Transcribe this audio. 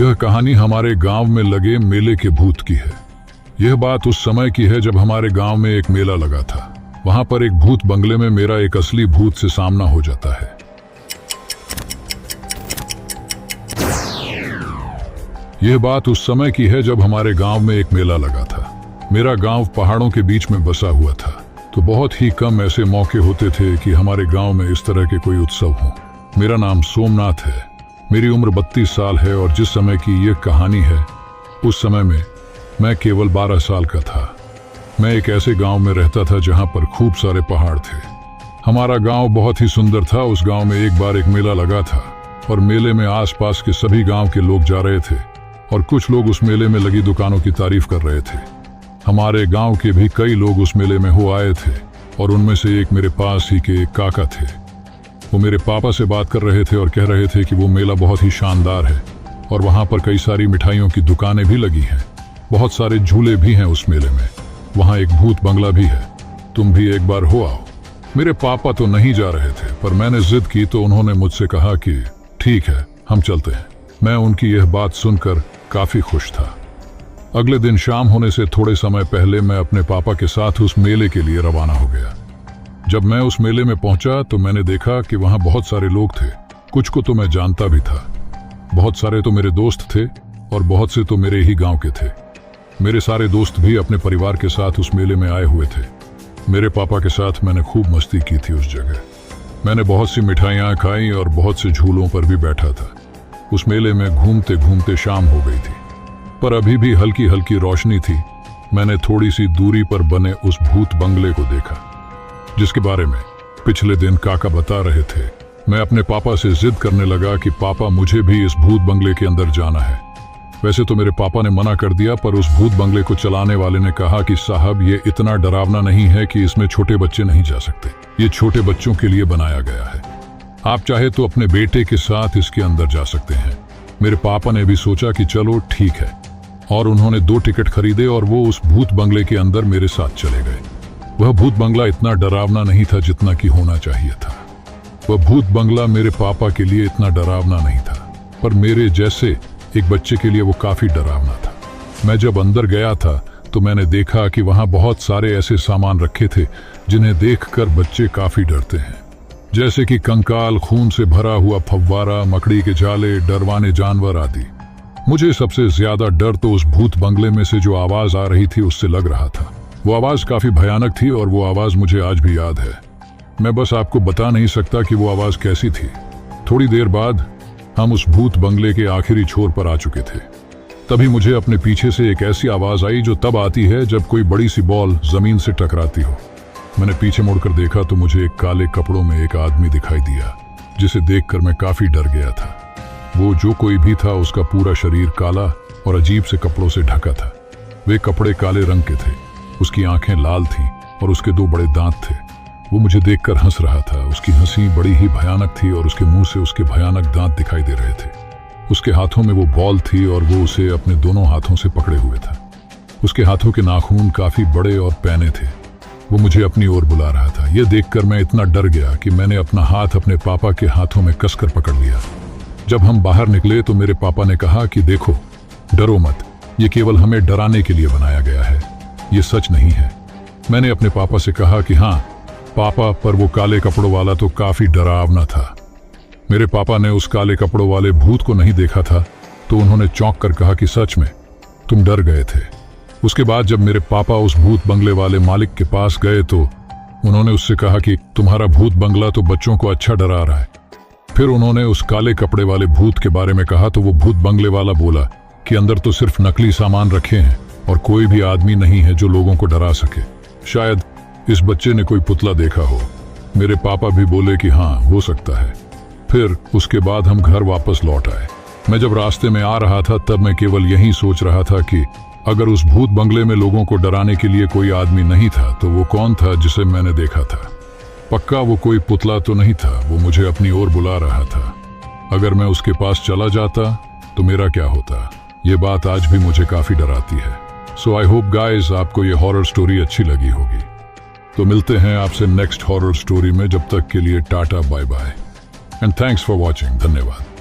यह कहानी हमारे गांव में लगे मेले के भूत की है। यह बात उस समय की है जब हमारे गांव में एक मेला लगा था। वहां पर एक भूत बंगले में मेरा एक असली भूत से सामना हो जाता है। यह बात उस समय की है जब हमारे गांव में एक मेला लगा था। मेरा गांव पहाड़ों के बीच में बसा हुआ था, तो बहुत ही कम ऐसे मौके होते थे कि हमारे गांव में इस तरह के कोई उत्सव हो। मेरा नाम सोमनाथ है। मेरी उम्र 32 साल है और जिस समय की यह कहानी है उस समय में मैं केवल 12 साल का था। मैं एक ऐसे गांव में रहता था जहां पर खूब सारे पहाड़ थे। हमारा गांव बहुत ही सुंदर था। उस गांव में एक बार एक मेला लगा था और मेले में आसपास के सभी गांव के लोग जा रहे थे और कुछ लोग उस मेले में लगी दुकानों की तारीफ कर रहे थे। हमारे गांव के भी कई लोग उस मेले में हो आए थे और उनमें से एक मेरे पास ही के एक काका थे। वो मेरे पापा से बात कर रहे थे और कह रहे थे कि वो मेला बहुत ही शानदार है और वहाँ पर कई सारी मिठाइयों की दुकानें भी लगी हैं। बहुत सारे झूले भी हैं उस मेले में। वहाँ एक भूत बंगला भी है। तुम भी एक बार हो आओ। मेरे पापा तो नहीं जा रहे थे, पर मैंने जिद की तो उन्होंने मुझसे कहा कि ठीक है, हम चलते हैं। मैं उनकी यह बात सुनकर काफी खुश था। अगले दिन शाम होने से थोड़े समय पहले मैं अपने पापा के साथ उस मेले के लिए रवाना हो गया। जब मैं उस मेले में पहुंचा तो मैंने देखा कि वहां बहुत सारे लोग थे। कुछ को तो मैं जानता भी था, बहुत सारे तो मेरे दोस्त थे और बहुत से तो मेरे ही गांव के थे। मेरे सारे दोस्त भी अपने परिवार के साथ उस मेले में आए हुए थे। मेरे पापा के साथ मैंने खूब मस्ती की थी उस जगह। मैंने बहुत सी मिठाइयाँ खाई और बहुत से झूलों पर भी बैठा था। उस मेले में घूमते घूमते शाम हो गई थी, पर अभी भी हल्की हल्की रोशनी थी। मैंने थोड़ी सी दूरी पर बने उस भूत बंगले को देखा जिसके बारे में पिछले दिन काका बता रहे थे। मैं अपने पापा से जिद करने लगा कि पापा, मुझे भी इस भूत बंगले के अंदर जाना है। वैसे तो मेरे पापा ने मना कर दिया, पर उस भूत बंगले को चलाने वाले ने कहा कि साहब, ये इतना डरावना नहीं है कि इसमें छोटे बच्चे नहीं जा सकते। ये छोटे बच्चों के लिए बनाया गया है। आप चाहे तो अपने बेटे के साथ इसके अंदर जा सकते हैं। मेरे पापा ने भी सोचा कि चलो ठीक है, और उन्होंने 2 टिकट खरीदे और वो उस भूत बंगले के अंदर मेरे साथ चले गए। वह भूत बंगला इतना डरावना नहीं था जितना कि होना चाहिए था। वह भूत बंगला मेरे पापा के लिए इतना डरावना नहीं था, पर मेरे जैसे एक बच्चे के लिए वो काफी डरावना था। मैं जब अंदर गया था तो मैंने देखा कि वहां बहुत सारे ऐसे सामान रखे थे जिन्हें देखकर बच्चे काफी डरते हैं, जैसे कि कंकाल, खून से भरा हुआ फव्वारा, मकड़ी के जाले, डरवाने जानवर आदि। मुझे सबसे ज्यादा डर तो उस भूत बंगले में से जो आवाज आ रही थी उससे लग रहा था। वो आवाज काफी भयानक थी और वो आवाज मुझे आज भी याद है। मैं बस आपको बता नहीं सकता कि वो आवाज कैसी थी। थोड़ी देर बाद हम उस भूत बंगले के आखिरी छोर पर आ चुके थे। तभी मुझे अपने पीछे से एक ऐसी आवाज आई जो तब आती है जब कोई बड़ी सी बॉल जमीन से टकराती हो। मैंने पीछे मुड़कर देखा तो मुझे एक काले कपड़ों में एक आदमी दिखाई दिया, जिसे देखकर मैं काफी डर गया था। वो जो कोई भी था उसका पूरा शरीर काला और अजीब से कपड़ों से ढका था। वे कपड़े काले रंग के थे, उसकी आंखें लाल थीं और उसके 2 बड़े दांत थे। वो मुझे देखकर हंस रहा था। उसकी हंसी बड़ी ही भयानक थी और उसके मुंह से उसके भयानक दांत दिखाई दे रहे थे। उसके हाथों में वो बॉल थी और वो उसे अपने दोनों हाथों से पकड़े हुए था। उसके हाथों के नाखून काफी बड़े और पैने थे। वो मुझे अपनी ओर बुला रहा था। यह देखकर मैं इतना डर गया कि मैंने अपना हाथ अपने पापा के हाथों में कसकर पकड़ लिया। जब हम बाहर निकले तो मेरे पापा ने कहा कि देखो, डरो मत, ये केवल हमें डराने के लिए बनाया गया है, ये सच नहीं है। मैंने अपने पापा से कहा कि हाँ पापा, पर वो काले कपड़ों वाला तो काफी डरावना था। मेरे पापा ने उस काले कपड़ों वाले भूत को नहीं देखा था, तो उन्होंने चौंक कर कहा कि सच में तुम डर गए थे। उसके बाद जब मेरे पापा उस भूत बंगले वाले मालिक के पास गए तो उन्होंने उससे कहा कि तुम्हारा भूत बंगला तो बच्चों को अच्छा डरा रहा है। फिर उन्होंने उस काले कपड़े वाले भूत के बारे में कहा तो वो भूत बंगले वाला बोला कि अंदर तो सिर्फ नकली सामान रखे हैं और कोई भी आदमी नहीं है जो लोगों को डरा सके। शायद इस बच्चे ने कोई पुतला देखा हो। मेरे पापा भी बोले कि हाँ, हो सकता है। फिर उसके बाद हम घर वापस लौट आए। मैं जब रास्ते में आ रहा था तब मैं केवल यही सोच रहा था कि अगर उस भूत बंगले में लोगों को डराने के लिए कोई आदमी नहीं था तो वो कौन था जिसे मैंने देखा था। पक्का वो कोई पुतला तो नहीं था। वो मुझे अपनी ओर बुला रहा था। अगर मैं उसके पास चला जाता तो मेरा क्या होता, ये बात आज भी मुझे काफी डराती है। सो आई होप गाइज आपको ये हॉरर स्टोरी अच्छी लगी होगी। तो मिलते हैं आपसे नेक्स्ट हॉरर स्टोरी में। जब तक के लिए tata, bye bye and thanks for watching. धन्यवाद।